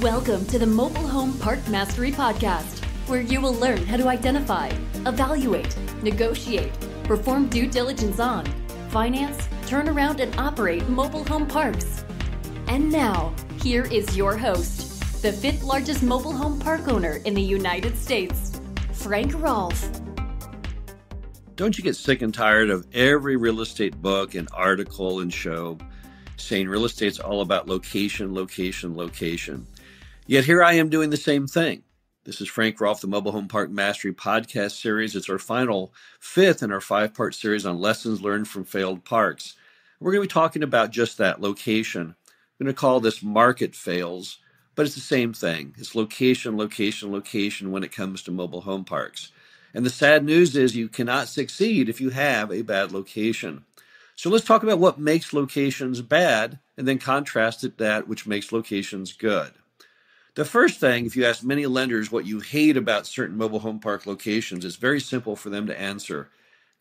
Welcome to the Mobile Home Park Mastery Podcast, where you will learn how to identify, evaluate, negotiate, perform due diligence on, finance, turn around, and operate mobile home parks. And now, here is your host, the fifth largest mobile home park owner in the United States, Frank Rolfe. Don't you get sick and tired of every real estate book and article and show saying real estate's all about location, location, location? Yet here I am doing the same thing. This is Frank Rolfe, the Mobile Home Park Mastery podcast series. It's our final fifth in our five-part series on lessons learned from failed parks. We're going to be talking about just that, location. I'm going to call this market fails, but it's the same thing. It's location, location, location when it comes to mobile home parks. And the sad news is you cannot succeed if you have a bad location. So let's talk about what makes locations bad and then contrast it that which makes locations good. The first thing, if you ask many lenders what you hate about certain mobile home park locations, it's very simple for them to answer.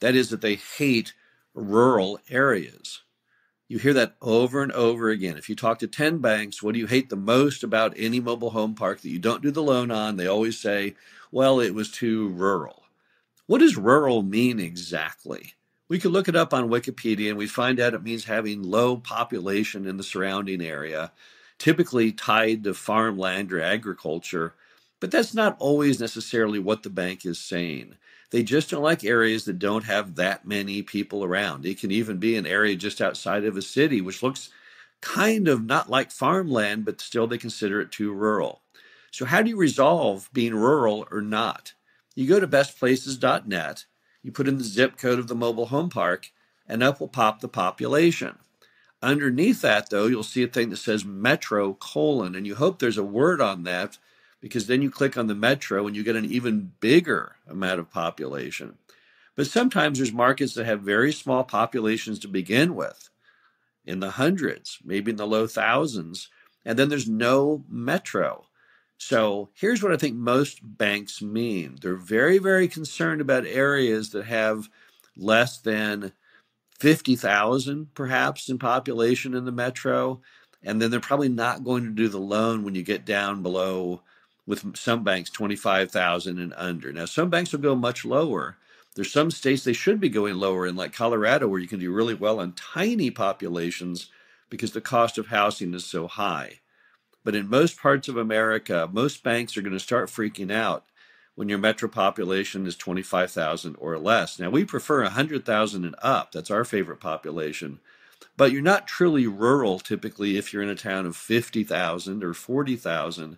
That is that they hate rural areas. You hear that over and over again. If you talk to 10 banks, what do you hate the most about any mobile home park that you don't do the loan on? They always say, well, it was too rural. What does rural mean exactly? We could look it up on Wikipedia and we find out it means having low population in the surrounding area, typically tied to farmland or agriculture. But that's not always necessarily what the bank is saying. They just don't like areas that don't have that many people around. It can even be an area just outside of a city, which looks kind of not like farmland, but still they consider it too rural. So how do you resolve being rural or not? You go to bestplaces.net, you put in the zip code of the mobile home park, and up will pop the population. Underneath that, though, you'll see a thing that says metro : and you hope there's a word on that, because then you click on the metro and you get an even bigger amount of population. But sometimes there's markets that have very small populations to begin with, in the hundreds, maybe in the low thousands, and then there's no metro. So here's what I think most banks mean. They're very, very concerned about areas that have less than 50,000 perhaps in population in the metro, and then they're probably not going to do the loan when you get down below, with some banks, 25,000 and under. Now, some banks will go much lower. There's some states they should be going lower in, like Colorado, where you can do really well on tiny populations because the cost of housing is so high. But in most parts of America, most banks are going to start freaking out when your metro population is 25,000 or less. Now, we prefer 100,000 and up. That's our favorite population. But you're not truly rural typically if you're in a town of 50,000 or 40,000.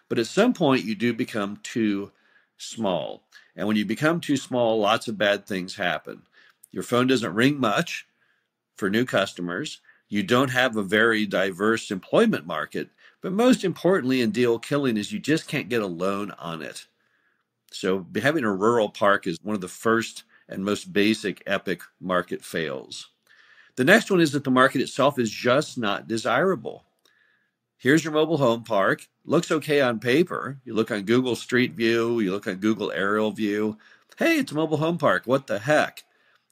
But at some point, you do become too small. And when you become too small, lots of bad things happen. Your phone doesn't ring much for new customers. You don't have a very diverse employment market. But most importantly in deal killing is you just can't get a loan on it. So having a rural park is one of the first and most basic epic market fails. The next one is that the market itself is just not desirable. Here's your mobile home park. Looks okay on paper. You look on Google Street View, you look on Google Aerial View. Hey, it's a mobile home park. What the heck?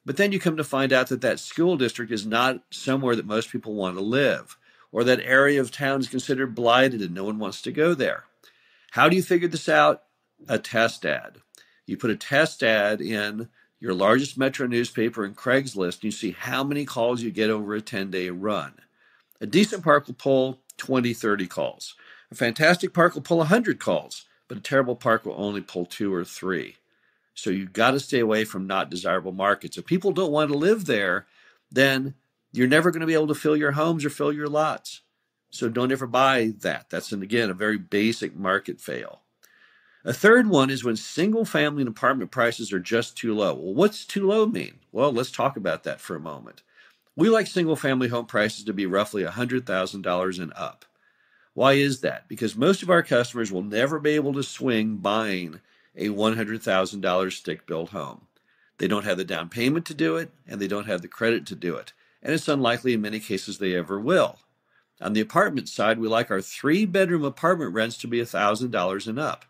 But then you come to find out that that school district is not somewhere that most people want to live, or that area of town is considered blighted and no one wants to go there. How do you figure this out? A test ad. You put a test ad in your largest metro newspaper in Craigslist, and you see how many calls you get over a 10-day run. A decent park will pull 20, 30 calls. A fantastic park will pull 100 calls, but a terrible park will only pull 2 or 3. So you've got to stay away from not desirable markets. If people don't want to live there, then you're never going to be able to fill your homes or fill your lots. So don't ever buy that. That's, again, a very basic market fail. A third one is when single family and apartment prices are just too low. Well, what's too low mean? Well, let's talk about that for a moment. We like single family home prices to be roughly $100,000 and up. Why is that? Because most of our customers will never be able to swing buying a $100,000 stick-built home. They don't have the down payment to do it, and they don't have the credit to do it. And it's unlikely in many cases they ever will. On the apartment side, we like our 3-bedroom apartment rents to be $1,000 and up.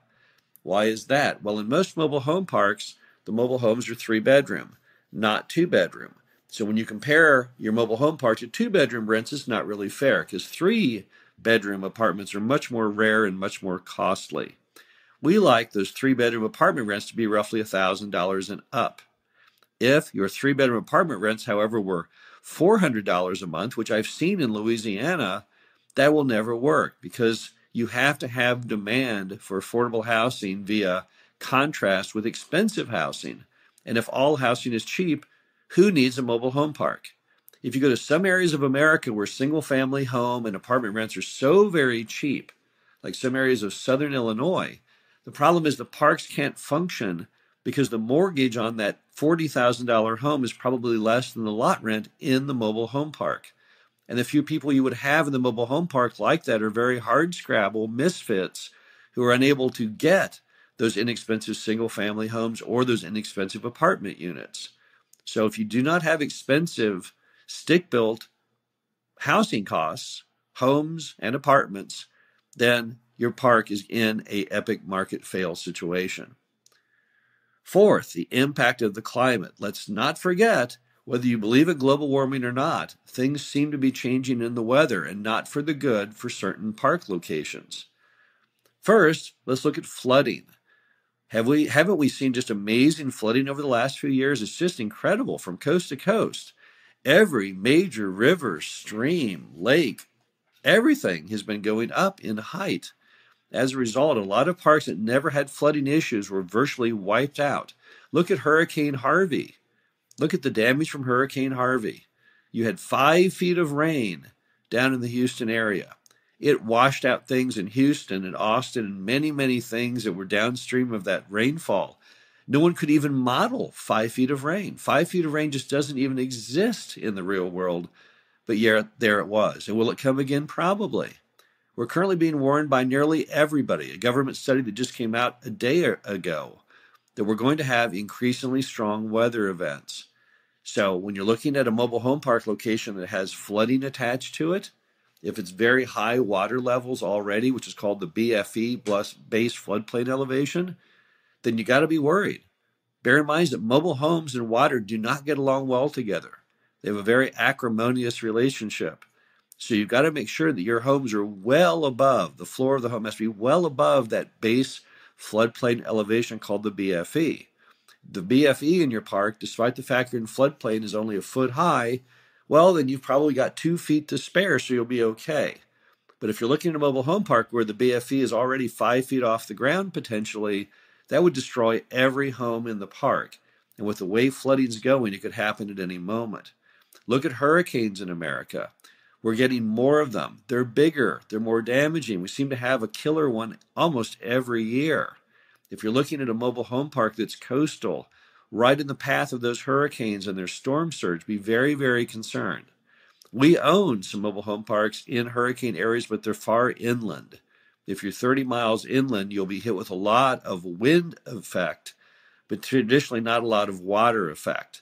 Why is that? Well, in most mobile home parks, the mobile homes are 3-bedroom, not 2-bedroom. So when you compare your mobile home park to 2-bedroom rents, it's not really fair because 3 bedroom apartments are much more rare and much more costly. We like those 3-bedroom apartment rents to be roughly $1,000 and up. If your 3-bedroom apartment rents, however, were $400 a month, which I've seen in Louisiana, that will never work because you have to have demand for affordable housing via contrast with expensive housing. And if all housing is cheap, who needs a mobile home park? If you go to some areas of America where single-family home and apartment rents are so very cheap, like some areas of southern Illinois, the problem is the parks can't function because the mortgage on that $40,000 home is probably less than the lot rent in the mobile home park. And the few people you would have in the mobile home park like that are very hardscrabble misfits who are unable to get those inexpensive single-family homes or those inexpensive apartment units. So if you do not have expensive stick-built housing costs, homes and apartments, then your park is in an epic market fail situation. Fourth, the impact of the climate. Let's not forget, whether you believe in global warming or not, things seem to be changing in the weather and not for the good for certain park locations. First, let's look at flooding. Haven't we seen just amazing flooding over the last few years? It's just incredible from coast to coast. Every major river, stream, lake, everything has been going up in height. As a result, a lot of parks that never had flooding issues were virtually wiped out. Look at Hurricane Harvey. Look at the damage from Hurricane Harvey. You had 5 feet of rain down in the Houston area. It washed out things in Houston and Austin and many, many things that were downstream of that rainfall. No one could even model 5 feet of rain. 5 feet of rain just doesn't even exist in the real world. But yeah, there it was. And will it come again? Probably. We're currently being warned by nearly everybody, a government study that just came out a day ago, that we're going to have increasingly strong weather events. So when you're looking at a mobile home park location that has flooding attached to it, if it's very high water levels already, which is called the BFE plus base floodplain elevation, then you got to be worried. Bear in mind that mobile homes and water do not get along well together. They have a very acrimonious relationship. So you've got to make sure that your homes are well above, the floor of the home has to be well above that base floodplain elevation called the BFE. The BFE in your park, despite the fact you're in floodplain, is only a foot high. Well, then you've probably got 2 feet to spare, so you'll be okay. But if you're looking at a mobile home park where the BFE is already 5 feet off the ground potentially, that would destroy every home in the park. And with the way flooding's going, it could happen at any moment. Look at hurricanes in America. We're getting more of them. They're bigger. They're more damaging. We seem to have a killer one almost every year. If you're looking at a mobile home park that's coastal, right in the path of those hurricanes and their storm surge, be very, very concerned. We own some mobile home parks in hurricane areas, but they're far inland. If you're 30 miles inland, you'll be hit with a lot of wind effect, but traditionally not a lot of water effect.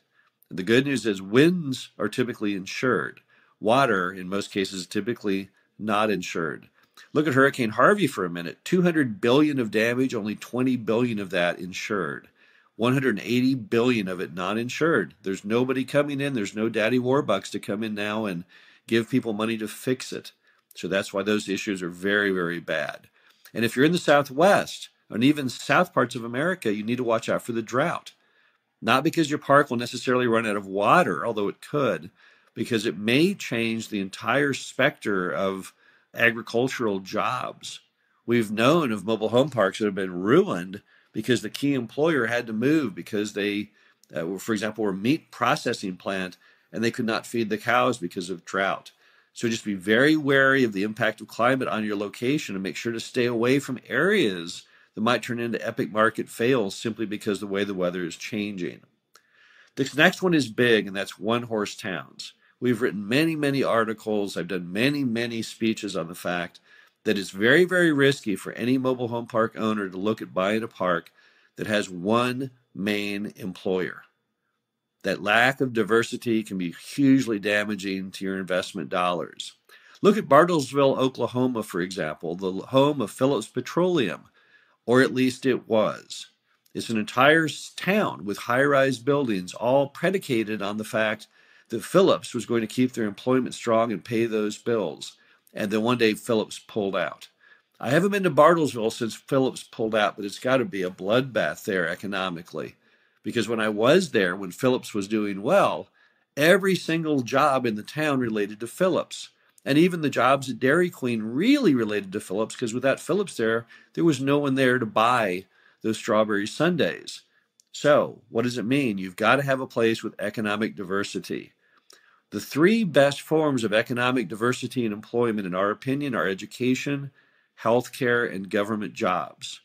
The good news is winds are typically insured. Water, in most cases, is typically not insured. Look at Hurricane Harvey for a minute. $200 billion of damage, only $20 billion of that insured. $180 billion of it non-insured. There's nobody coming in. There's no Daddy Warbucks to come in now and give people money to fix it. So that's why those issues are very, very bad. And if you're in the Southwest, and even south parts of America, you need to watch out for the drought. Not because your park will necessarily run out of water, although it could, because it may change the entire specter of agricultural jobs. We've known of mobile home parks that have been ruined because the key employer had to move because they, for example, were a meat processing plant and they could not feed the cows because of drought. So just be very wary of the impact of climate on your location and make sure to stay away from areas that might turn into epic market fails simply because the way the weather is changing. This next one is big, and that's one-horse towns. We've written many, many articles. I've done many, many speeches on the fact that it's very, very risky for any mobile home park owner to look at buying a park that has one main employer. That lack of diversity can be hugely damaging to your investment dollars. Look at Bartlesville, Oklahoma, for example, the home of Phillips Petroleum, or at least it was. It's an entire town with high-rise buildings, all predicated on the fact that Phillips was going to keep their employment strong and pay those bills. And then one day Phillips pulled out. I haven't been to Bartlesville since Phillips pulled out, but it's got to be a bloodbath there economically. Because when I was there, when Phillips was doing well, every single job in the town related to Phillips. And even the jobs at Dairy Queen really related to Phillips, because without Phillips there was no one there to buy those strawberry sundaes. So what does it mean? You've got to have a place with economic diversity. The three best forms of economic diversity and employment, in our opinion, are education, healthcare, and government jobs.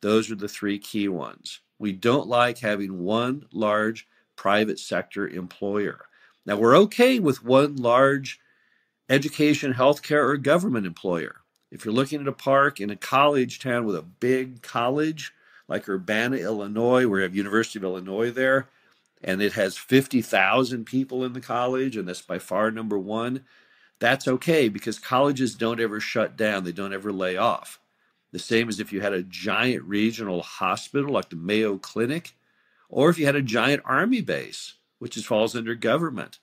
Those are the three key ones. We don't like having one large private sector employer. Now, we're okay with one large education, healthcare, or government employer. If you're looking at a park in a college town with a big college, like Urbana, Illinois, where you have University of Illinois there, and it has 50,000 people in the college, and that's by far number one, that's okay because colleges don't ever shut down. They don't ever lay off. The same as if you had a giant regional hospital like the Mayo Clinic, or if you had a giant army base, which falls under government.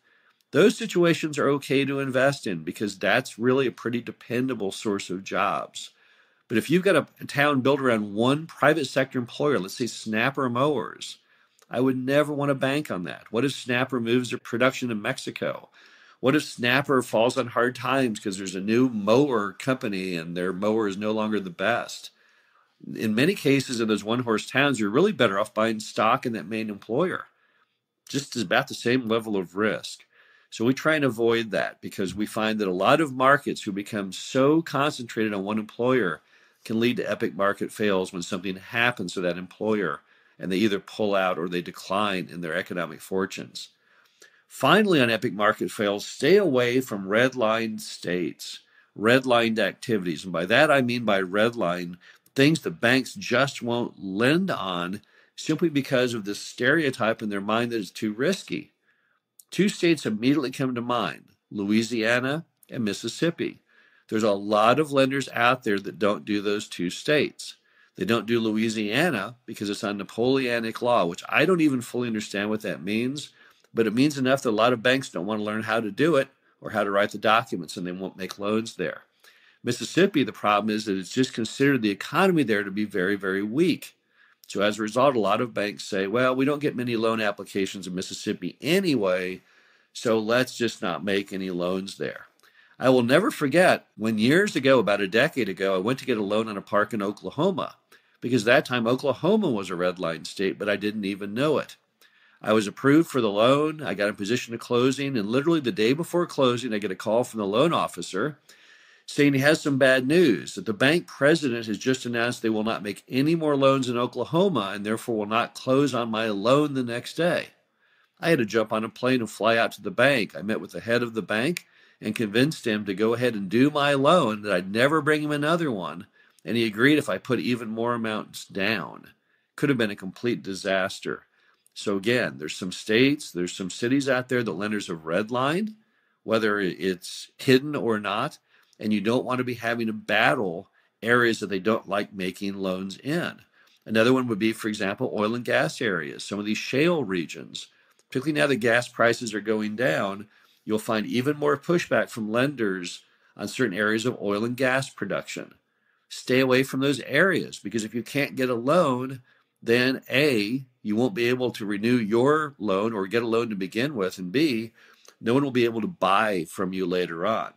Those situations are okay to invest in because that's really a pretty dependable source of jobs. But if you've got a town built around one private sector employer, let's say Snapper Mowers, I would never want to bank on that. What if Snapper moves their production to Mexico? What if Snapper falls on hard times because there's a new mower company and their mower is no longer the best? In many cases in those one-horse towns, you're really better off buying stock in that main employer. Just about the same level of risk. So we try and avoid that because we find that a lot of markets who become so concentrated on one employer can lead to epic market fails when something happens to that employer and they either pull out or they decline in their economic fortunes. Finally, on epic market fails, stay away from redlined states, redlined activities. And by that, I mean by redline, things that banks just won't lend on simply because of this stereotype in their mind that it's too risky. Two states immediately come to mind, Louisiana and Mississippi. There's a lot of lenders out there that don't do those two states. They don't do Louisiana because it's on Napoleonic law, which I don't even fully understand what that means, but it means enough that a lot of banks don't want to learn how to do it or how to write the documents, and they won't make loans there. Mississippi, the problem is that it's just considered the economy there to be very, very weak. So as a result, a lot of banks say, well, we don't get many loan applications in Mississippi anyway, so let's just not make any loans there. I will never forget when years ago, about a decade ago, I went to get a loan on a park in Oklahoma because that time Oklahoma was a red line state, but I didn't even know it. I was approved for the loan. I got in position to closing, and literally the day before closing, I get a call from the loan officer saying he has some bad news, that the bank president has just announced they will not make any more loans in Oklahoma and therefore will not close on my loan the next day. I had to jump on a plane and fly out to the bank. I met with the head of the bank and convinced him to go ahead and do my loan, that I'd never bring him another one, and he agreed if I put even more amounts down. Could have been a complete disaster. So again, there's some states, there's some cities out there that lenders have redlined, whether it's hidden or not, and you don't want to be having to battle areas that they don't like making loans in. Another one would be, for example, oil and gas areas, some of these shale regions. Particularly now that gas prices are going down, you'll find even more pushback from lenders on certain areas of oil and gas production. Stay away from those areas because if you can't get a loan, then A, you won't be able to renew your loan or get a loan to begin with, and B, no one will be able to buy from you later on.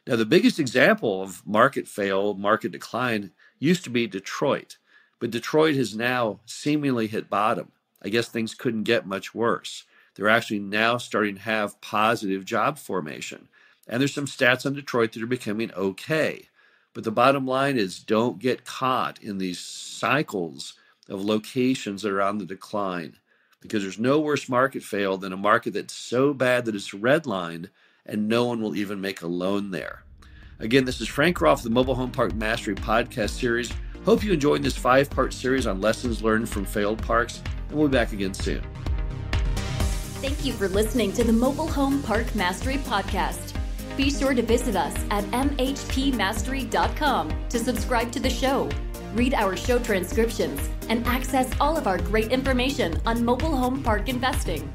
Now, the biggest example of market fail, market decline used to be Detroit, but Detroit has now seemingly hit bottom. I guess things couldn't get much worse. They're actually now starting to have positive job formation. And there's some stats on Detroit that are becoming okay. But the bottom line is don't get caught in these cycles of locations that are on the decline, because there's no worse market fail than a market that's so bad that it's redlined and no one will even make a loan there. Again, this is Frank Rolfe, the Mobile Home Park Mastery podcast series. Hope you enjoyed this 5-part series on lessons learned from failed parks, and we'll be back again soon. Thank you for listening to the Mobile Home Park Mastery podcast. Be sure to visit us at mhpmastery.com to subscribe to the show, read our show transcriptions, and access all of our great information on mobile home park investing.